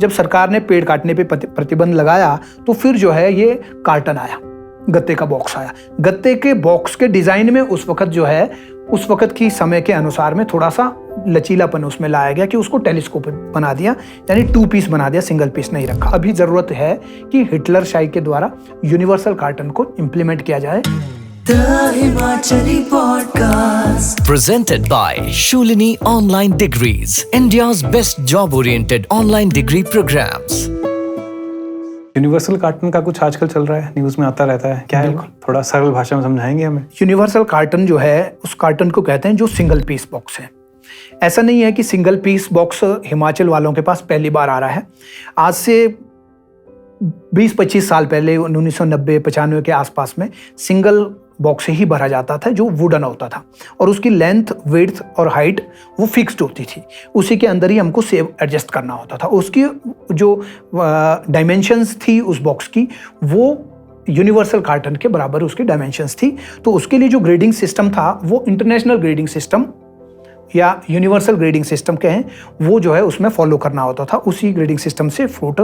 जब सरकार ने पेड़ काटने पे प्रतिबंध लगाया तो फिर जो है ये कार्टन आया, गत्ते का बॉक्स आया। गत्ते के बॉक्स के डिजाइन में उस वक्त जो है उस वक्त की समय के अनुसार में थोड़ा सा लचीलापन उसमें लाया गया कि उसको टेलीस्कोप बना दिया, यानी 2 पीस बना दिया, सिंगल पीस नहीं रखा। अभी जरूरत है कि हिटलर शाही के द्वारा यूनिवर्सल कार्टन को इम्प्लीमेंट किया जाए। The Himachali Podcast presented by Shulini Online Degrees, India's best job-oriented online degree programs. Universal carton का कुछ आजकल चल रहा है, न्यूज़ में आता रहता है, क्या है? थोड़ा सरल भाषा में समझाएंगे हमें। यूनिवर्सल कार्टन जो है उस कार्टन को कहते हैं जो सिंगल पीस बॉक्स है। ऐसा नहीं है कि सिंगल पीस बॉक्स हिमाचल वालों के पास पहली बार आ रहा है। आज से 20-25 साल पहले 1990-95 के आसपास में सिंगल बॉक्स ही भरा जाता था जो वुडन होता था और उसकी लेंथ, विड्थ और हाइट वो फिक्स्ड होती थी। उसी के अंदर ही हमको सेव एडजस्ट करना होता था। उसकी जो डायमेंशंस थी उस बॉक्स की वो यूनिवर्सल कार्टन के बराबर उसकी डायमेंशंस थी। तो उसके लिए जो ग्रेडिंग सिस्टम था वो इंटरनेशनल ग्रेडिंग सिस्टम या यूनिवर्सल ग्रेडिंग सिस्टम के हैं, वो जो है उसमें फॉलो करना होता था। उसी ग्रेडिंग सिस्टम से फ्रूट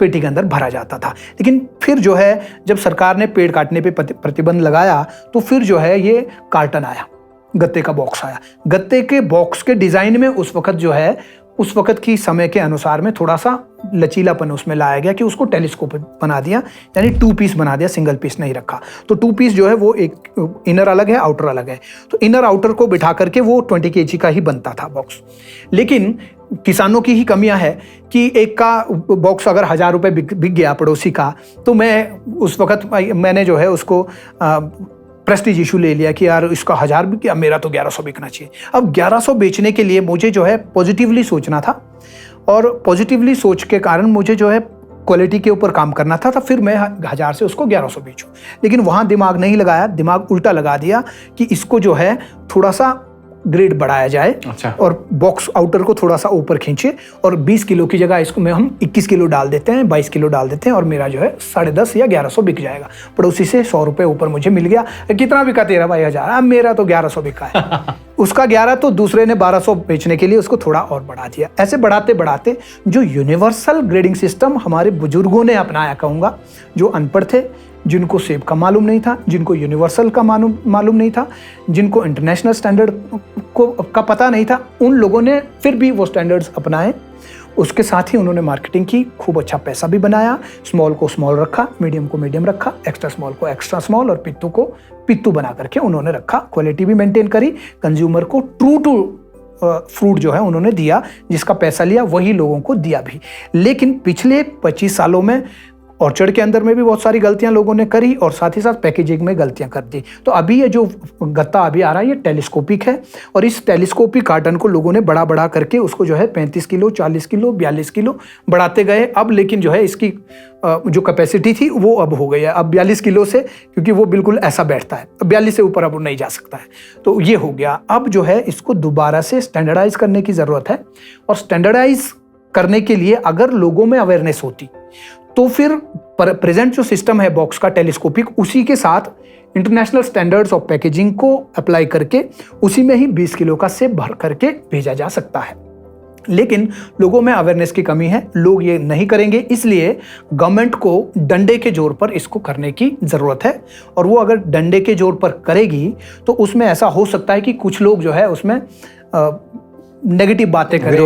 पेटी के अंदर भरा जाता था। लेकिन फिर जो है जब सरकार ने पेड़ काटने पे प्रतिबंध लगाया तो फिर जो है ये कार्टन आया, गत्ते का बॉक्स आया। गत्ते के बॉक्स के डिजाइन में उस वक्त जो है उस वक्त की समय के अनुसार में थोड़ा सा लचीलापन उसमें लाया गया कि उसको टेलीस्कोप बना दिया, यानी 2 पीस बना दिया, सिंगल पीस नहीं रखा। तो 2 पीस जो है वो एक इनर अलग है, आउटर अलग है। तो इनर आउटर को बिठा करके वो 20 kg का ही बनता था बॉक्स। लेकिन किसानों की ही कमियां है कि एक का बॉक्स अगर 1000 रुपये बिक गया पड़ोसी का, तो मैं उस वक्त मैंने जो है उसको प्रेस्टीज इशू ले लिया कि यार इसका 1000 बिक गया, मेरा तो 1100 बिकना चाहिए। अब 1100 बेचने के लिए मुझे जो है पॉजिटिवली सोचना था और पॉजिटिवली सोच के कारण मुझे जो है क्वालिटी के ऊपर काम करना था। तो फिर मैं 1000 से उसको 1100 बेचूं। लेकिन वहाँ दिमाग नहीं लगाया, दिमाग उल्टा लगा दिया कि इसको जो है थोड़ा सा ग्रेड बढ़ाया जाए। अच्छा। और बॉक्स आउटर को थोड़ा सा ऊपर खींचे और 20 किलो की जगह इसको में हम 21 किलो डाल देते हैं, 22 किलो डाल देते हैं और मेरा जो है 10.5 या 1100 बिक जाएगा। पड़ोसी से 100 रुपये ऊपर मुझे मिल गया। कितना बिका तेरा भाई? 1000। अब मेरा तो 1100 बिका है। उसका 11 तो दूसरे ने 1200 बेचने के लिए उसको थोड़ा और बढ़ा दिया। ऐसे बढ़ाते बढ़ाते जो यूनिवर्सल ग्रेडिंग सिस्टम हमारे बुजुर्गों ने अपनाया, कहूँगा, जो अनपढ़ थे, जिनको सेब का मालूम नहीं था, जिनको यूनिवर्सल का मालूम नहीं था, जिनको इंटरनेशनल स्टैंडर्ड का पता नहीं था, उन लोगों ने फिर भी वो स्टैंडर्ड्स अपनाए। उसके साथ ही उन्होंने मार्केटिंग की, खूब अच्छा पैसा भी बनाया। स्मॉल को स्मॉल रखा, मीडियम को मीडियम रखा, एक्स्ट्रा स्मॉल को एक्स्ट्रा स्मॉल और पित्तू को पित्तू बना करके उन्होंने रखा। क्वालिटी भी मेंटेन करी, कंज्यूमर को ट्रू टू फ्रूट जो है उन्होंने दिया, जिसका पैसा लिया वही लोगों को दिया भी। लेकिन पिछले 25 सालों में ऑर्चर्ड के अंदर में भी बहुत सारी गलतियां लोगों ने करी और साथ ही साथ पैकेजिंग में गलतियां कर दी। तो अभी ये जो गत्ता अभी आ रहा है ये टेलीस्कोपिक है और इस टेलीस्कोपिक कार्टन को लोगों ने बड़ा करके उसको जो है 35 किलो, 40 किलो, 42 किलो बढ़ाते गए। अब लेकिन जो है इसकी जो कैपेसिटी थी वो अब हो गई है, अब 42 किलो से, क्योंकि वो बिल्कुल ऐसा बैठता है, 42 से ऊपर अब नहीं जा सकता है। तो ये हो गया। अब जो है इसको दोबारा से स्टैंडर्डाइज करने की ज़रूरत है और स्टैंडर्डाइज करने के लिए अगर लोगों में अवेयरनेस होती तो फिर प्रेजेंट जो सिस्टम है बॉक्स का टेलीस्कोपिक, उसी के साथ इंटरनेशनल स्टैंडर्ड्स ऑफ पैकेजिंग को अप्लाई करके उसी में ही 20 किलो का सेब भर करके भेजा जा सकता है। लेकिन लोगों में अवेयरनेस की कमी है, लोग ये नहीं करेंगे, इसलिए गवर्नमेंट को डंडे के जोर पर इसको करने की ज़रूरत है। और वो अगर डंडे के जोर पर करेगी तो उसमें ऐसा हो सकता है कि कुछ लोग जो है उसमें नेगेटिव बातें करें,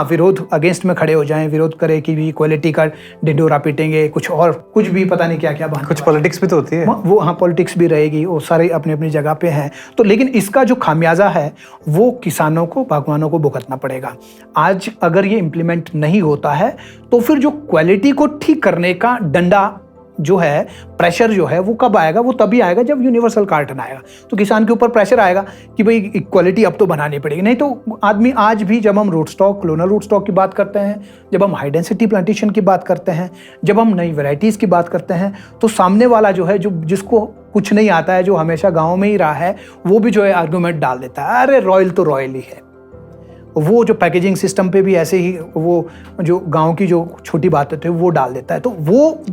विरोध अगेंस्ट में खड़े हो जाएं, विरोध करें कि भी क्वालिटी का ढिंढोरा पीटेंगे, कुछ भी पता नहीं क्या क्या बात। कुछ पॉलिटिक्स भी तो होती है वो, हाँ, पॉलिटिक्स भी रहेगी, वो सारे अपनी अपनी जगह पे हैं। तो लेकिन इसका जो खामियाजा है वो किसानों को, बागवानों को भुगतना पड़ेगा। आज अगर ये इम्प्लीमेंट नहीं होता है तो फिर जो क्वालिटी को ठीक करने का डंडा जो है, प्रेशर जो है, वो कब आएगा? वो तभी आएगा जब यूनिवर्सल कार्टन आएगा। तो किसान के ऊपर प्रेशर आएगा कि भाई क्वालिटी अब तो बनानी पड़ेगी। नहीं तो आदमी आज भी, जब हम root stock, clonal root stock की बात करते हैं, जब हम हाई डेंसिटी प्लांटेशन की बात करते हैं, जब हम नई वैरायटीज़ की बात करते हैं, तो सामने वाला जो है, जिसको कुछ नहीं आता है, जो हमेशा गाँव में ही रहा है, वो भी जो है आर्गूमेंट डाल देता है, अरे रॉयल तो रॉयल ही है। वो जो पैकेजिंग सिस्टम पे भी ऐसे ही वो जो गाँव की जो छोटी बातें थे वो डाल देता है। तो वो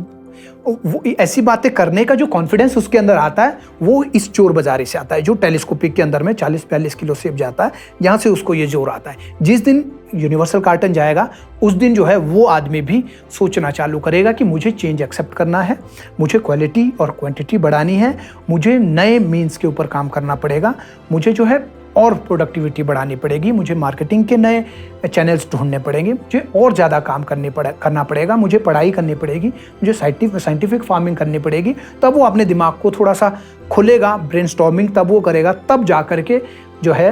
वो ऐसी बातें करने का जो कॉन्फिडेंस उसके अंदर आता है वो इस चोर बाजारी से आता है, जो टेलीस्कोपिक के अंदर में 40-42 किलो सेब जाता है, यहाँ से उसको ये जोर आता है। जिस दिन यूनिवर्सल कार्टन जाएगा उस दिन जो है वो आदमी भी सोचना चालू करेगा कि मुझे चेंज एक्सेप्ट करना है, मुझे क्वालिटी और क्वांटिटी बढ़ानी है, मुझे नए मीन्स के ऊपर काम करना पड़ेगा, मुझे जो है और प्रोडक्टिविटी बढ़ानी पड़ेगी, मुझे मार्केटिंग के नए चैनल्स ढूंढने पड़ेंगे, मुझे और ज़्यादा काम करना पड़ेगा, मुझे पढ़ाई करनी पड़ेगी, मुझे साइंटिफिक फार्मिंग करनी पड़ेगी। तब वो अपने दिमाग को थोड़ा सा खोलेगा, ब्रेनस्टॉर्मिंग तब वो करेगा, तब जा करके जो है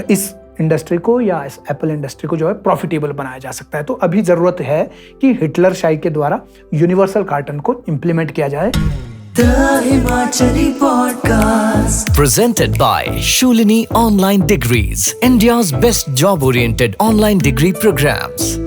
इस इंडस्ट्री को या इस एप्पल इंडस्ट्री को जो है प्रॉफिटेबल बनाया जा सकता है। तो अभी ज़रूरत है कि हिटलर शाही के द्वारा यूनिवर्सल कार्टन को इम्प्लीमेंट किया जाए। The Himachali Podcast. Presented by Shulini Online Degrees, India's best job-oriented online degree programs.